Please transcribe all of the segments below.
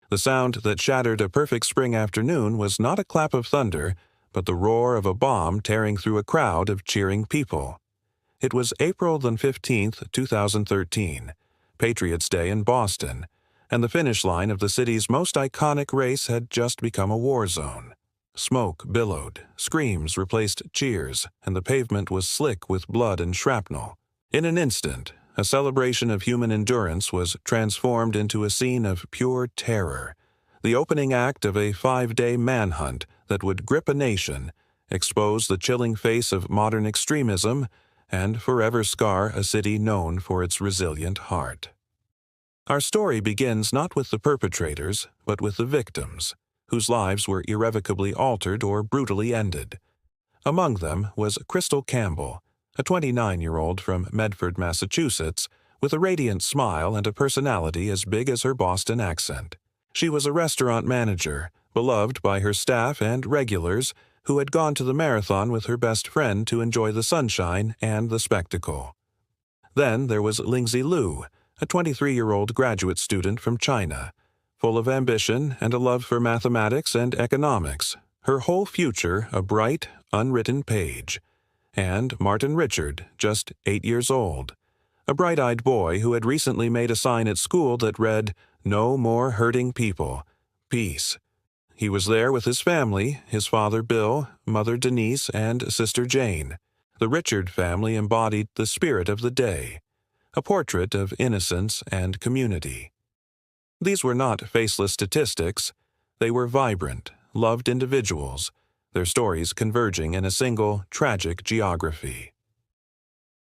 The sound that shattered a perfect spring afternoon was not a clap of thunder, but the roar of a bomb tearing through a crowd of cheering people. It was April 15th, 2013, Patriots' Day in Boston, and the finish line of the city's most iconic race had just become a war zone. Smoke billowed, screams replaced cheers, and the pavement was slick with blood and shrapnel. In an instant, a celebration of human endurance was transformed into a scene of pure terror, the opening act of a 5-day manhunt that would grip a nation, expose the chilling face of modern extremism, and forever scar a city known for its resilient heart. Our story begins not with the perpetrators, but with the victims, whose lives were irrevocably altered or brutally ended. Among them was Crystal Campbell, a 29-year-old from Medford, Massachusetts, with a radiant smile and a personality as big as her Boston accent. She was a restaurant manager, beloved by her staff and regulars, who had gone to the marathon with her best friend to enjoy the sunshine and the spectacle. Then there was Lingzi Liu, a 23-year-old graduate student from China, full of ambition and a love for mathematics and economics, her whole future a bright, unwritten page. And Martin Richard, just 8 years old, a bright-eyed boy who had recently made a sign at school that read, "No more hurting people. Peace." He was there with his family, his father Bill, mother Denise, and sister Jane. The Richard family embodied the spirit of the day, a portrait of innocence and community. These were not faceless statistics. They were vibrant, loved individuals, their stories converging in a single, tragic geography.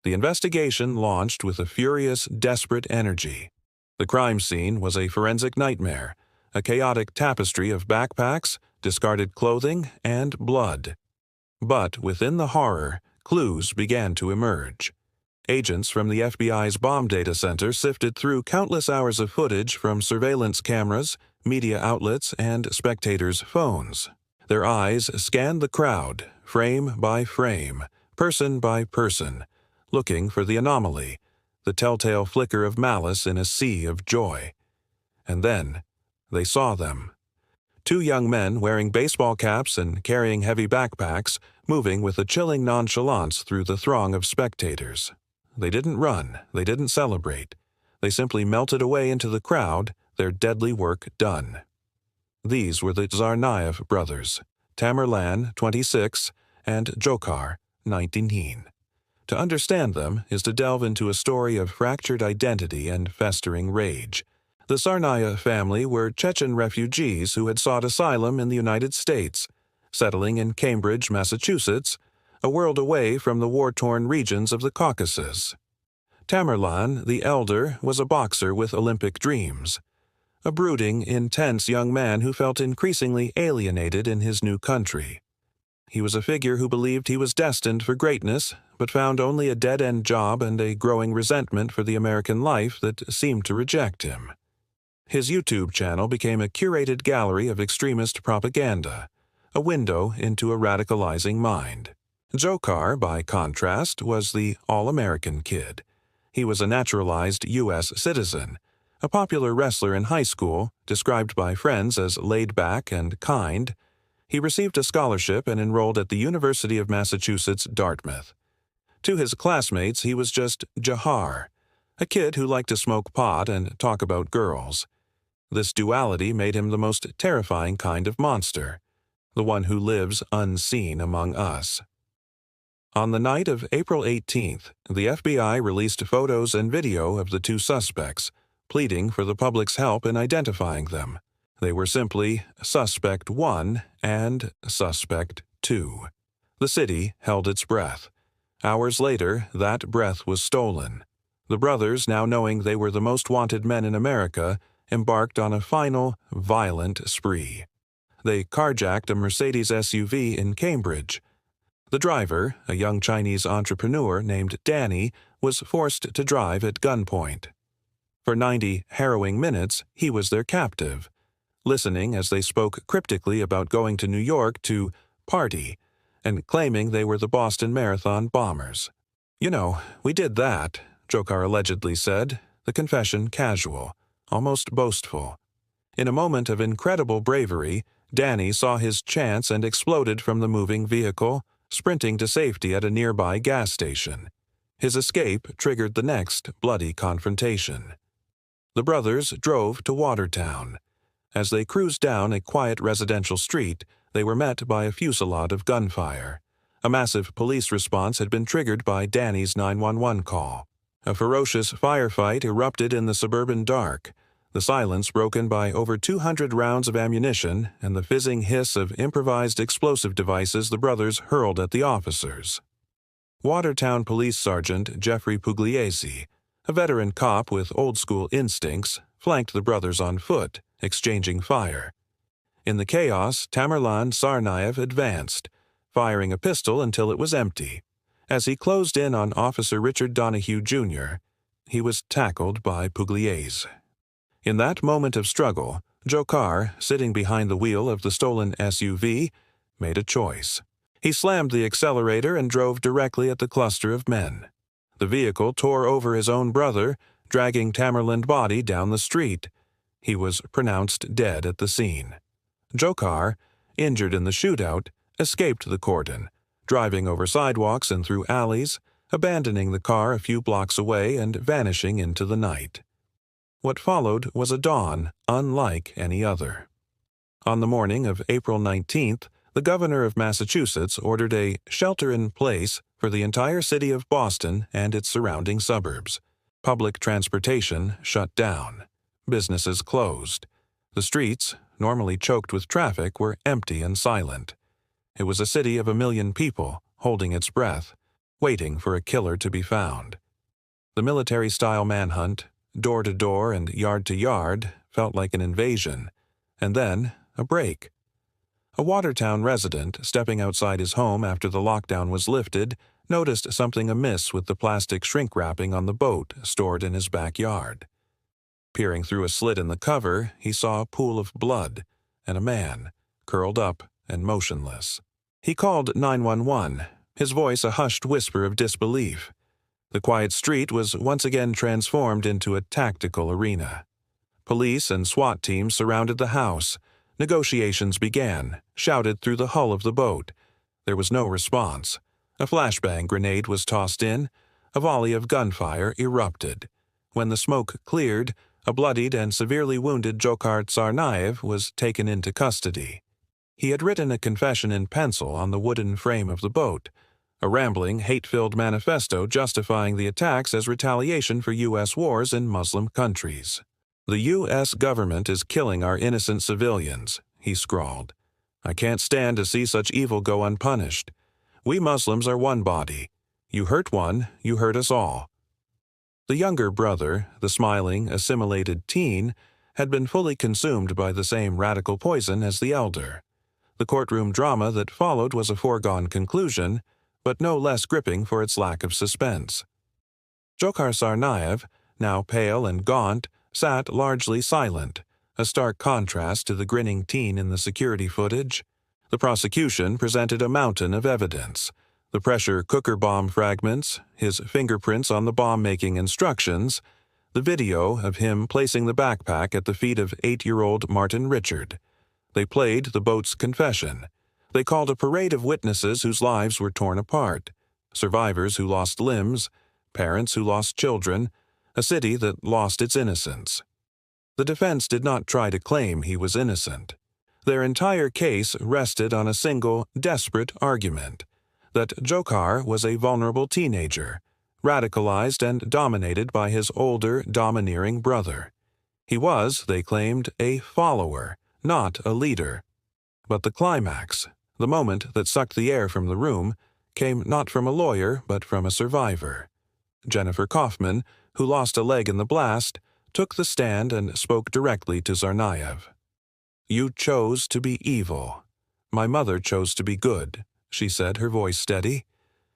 The investigation launched with a furious, desperate energy. The crime scene was a forensic nightmare, a chaotic tapestry of backpacks, discarded clothing, and blood. But within the horror, clues began to emerge. Agents from the FBI's bomb data center sifted through countless hours of footage from surveillance cameras, media outlets, and spectators' phones. Their eyes scanned the crowd, frame by frame, person by person, looking for the anomaly, the telltale flicker of malice in a sea of joy. And then they saw them. 2 young men wearing baseball caps and carrying heavy backpacks, moving with a chilling nonchalance through the throng of spectators. They didn't run, they didn't celebrate. They simply melted away into the crowd, their deadly work done. These were the Tsarnaev brothers, Tamerlan, 26, and Dzhokhar, 19. To understand them is to delve into a story of fractured identity and festering rage. The Tsarnaev family were Chechen refugees who had sought asylum in the United States, settling in Cambridge, Massachusetts, a world away from the war-torn regions of the Caucasus. Tamerlan, the elder, was a boxer with Olympic dreams, a brooding, intense young man who felt increasingly alienated in his new country. He was a figure who believed he was destined for greatness, but found only a dead-end job and a growing resentment for the American life that seemed to reject him. His YouTube channel became a curated gallery of extremist propaganda, a window into a radicalizing mind. Dzhokhar, by contrast, was the all-American kid. He was a naturalized U.S. citizen, a popular wrestler in high school, described by friends as laid-back and kind. He received a scholarship and enrolled at the University of Massachusetts, Dartmouth. To his classmates, he was just Dzhokhar, a kid who liked to smoke pot and talk about girls. This duality made him the most terrifying kind of monster, the one who lives unseen among us. On the night of April 18th, the FBI released photos and video of the 2 suspects, pleading for the public's help in identifying them. They were simply Suspect 1 and Suspect 2. The city held its breath. Hours later, that breath was stolen. The brothers, now knowing they were the most wanted men in America, embarked on a final, violent spree. They carjacked a Mercedes SUV in Cambridge. The driver, a young Chinese entrepreneur named Danny, was forced to drive at gunpoint. For 90 harrowing minutes, he was their captive, listening as they spoke cryptically about going to New York to party and claiming they were the Boston Marathon bombers. "You know, we did that," Dzhokhar allegedly said, the confession casual, almost boastful. In a moment of incredible bravery, Danny saw his chance and exploded from the moving vehicle, sprinting to safety at a nearby gas station. His escape triggered the next bloody confrontation. The brothers drove to Watertown. As they cruised down a quiet residential street, they were met by a fusillade of gunfire. A massive police response had been triggered by Danny's 911 call. A ferocious firefight erupted in the suburban dark, the silence broken by over 200 rounds of ammunition and the fizzing hiss of improvised explosive devices the brothers hurled at the officers. Watertown Police Sergeant Jeffrey Pugliese, a veteran cop with old-school instincts, flanked the brothers on foot, exchanging fire. In the chaos, Tamerlan Tsarnaev advanced, firing a pistol until it was empty. As he closed in on Officer Richard Donahue, Jr., he was tackled by Pugliese. In that moment of struggle, Dzhokhar, sitting behind the wheel of the stolen SUV, made a choice. He slammed the accelerator and drove directly at the cluster of men. The vehicle tore over his own brother, dragging Tamerlan's body down the street. He was pronounced dead at the scene. Dzhokhar, injured in the shootout, escaped the cordon, driving over sidewalks and through alleys, abandoning the car a few blocks away and vanishing into the night. What followed was a dawn unlike any other. On the morning of April 19th, the governor of Massachusetts ordered a shelter-in-place for the entire city of Boston and its surrounding suburbs. Public transportation shut down. Businesses closed. The streets, normally choked with traffic, were empty and silent. It was a city of 1 million people, holding its breath, waiting for a killer to be found. The military-style manhunt, door to door and yard to yard, felt like an invasion, and then a break. A Watertown resident, stepping outside his home after the lockdown was lifted, noticed something amiss with the plastic shrink wrapping on the boat stored in his backyard. Peering through a slit in the cover, he saw a pool of blood and a man, curled up and motionless. He called 911, his voice a hushed whisper of disbelief. The quiet street was once again transformed into a tactical arena. Police and SWAT teams surrounded the house. Negotiations began, shouted through the hull of the boat. There was no response. A flashbang grenade was tossed in. A volley of gunfire erupted. When the smoke cleared, a bloodied and severely wounded Dzhokhar Tsarnaev was taken into custody. He had written a confession in pencil on the wooden frame of the boat, a rambling, hate-filled manifesto justifying the attacks as retaliation for U.S. wars in Muslim countries. "The U.S. government is killing our innocent civilians," he scrawled. "I can't stand to see such evil go unpunished. We Muslims are one body. You hurt one, you hurt us all." The younger brother, the smiling, assimilated teen, had been fully consumed by the same radical poison as the elder. The courtroom drama that followed was a foregone conclusion, but no less gripping for its lack of suspense. Dzhokhar Tsarnaev, now pale and gaunt, sat largely silent, a stark contrast to the grinning teen in the security footage. The prosecution presented a mountain of evidence: the pressure cooker bomb fragments, his fingerprints on the bomb-making instructions, the video of him placing the backpack at the feet of 8-year-old Martin Richard. They played the boat's confession. They called a parade of witnesses whose lives were torn apart, survivors who lost limbs, parents who lost children, a city that lost its innocence. The defense did not try to claim he was innocent. Their entire case rested on a single, desperate argument: that Dzhokhar was a vulnerable teenager, radicalized and dominated by his older, domineering brother. He was, they claimed, a follower, not a leader. But the climax, the moment that sucked the air from the room, came not from a lawyer but from a survivor. Jennifer Kaufman, who lost a leg in the blast, took the stand and spoke directly to Tsarnaev. "You chose to be evil. My mother chose to be good," she said, her voice steady.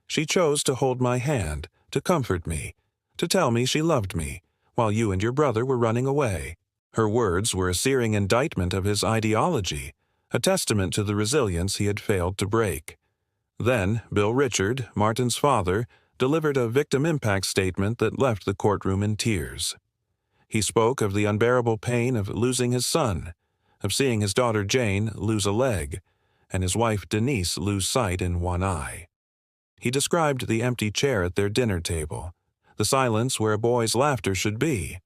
"She chose to hold my hand, to comfort me, to tell me she loved me, while you and your brother were running away." Her words were a searing indictment of his ideology, a testament to the resilience he had failed to break. Then Bill Richard, Martin's father, delivered a victim impact statement that left the courtroom in tears. He spoke of the unbearable pain of losing his son, of seeing his daughter Jane lose a leg, and his wife Denise lose sight in one eye. He described the empty chair at their dinner table, the silence where a boy's laughter should be.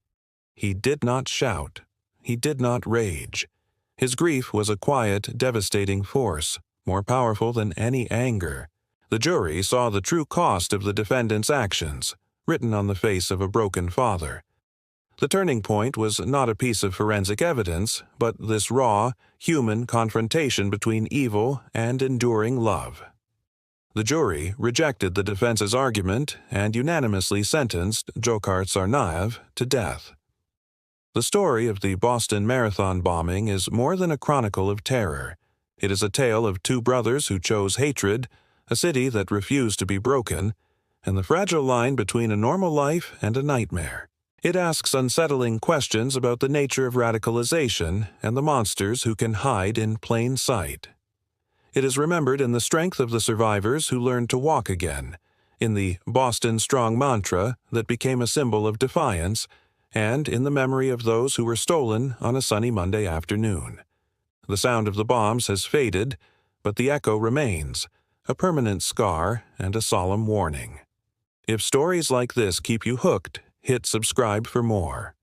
He did not shout. He did not rage. His grief was a quiet, devastating force, more powerful than any anger. The jury saw the true cost of the defendant's actions, written on the face of a broken father. The turning point was not a piece of forensic evidence, but this raw, human confrontation between evil and enduring love. The jury rejected the defense's argument and unanimously sentenced Dzhokhar Tsarnaev to death. The story of the Boston Marathon bombing is more than a chronicle of terror. It is a tale of two brothers who chose hatred, a city that refused to be broken, and the fragile line between a normal life and a nightmare. It asks unsettling questions about the nature of radicalization and the monsters who can hide in plain sight. It is remembered in the strength of the survivors who learned to walk again, in the Boston Strong mantra that became a symbol of defiance, and in the memory of those who were stolen on a sunny Monday afternoon. The sound of the bombs has faded, but the echo remains, a permanent scar and a solemn warning. If stories like this keep you hooked, hit subscribe for more.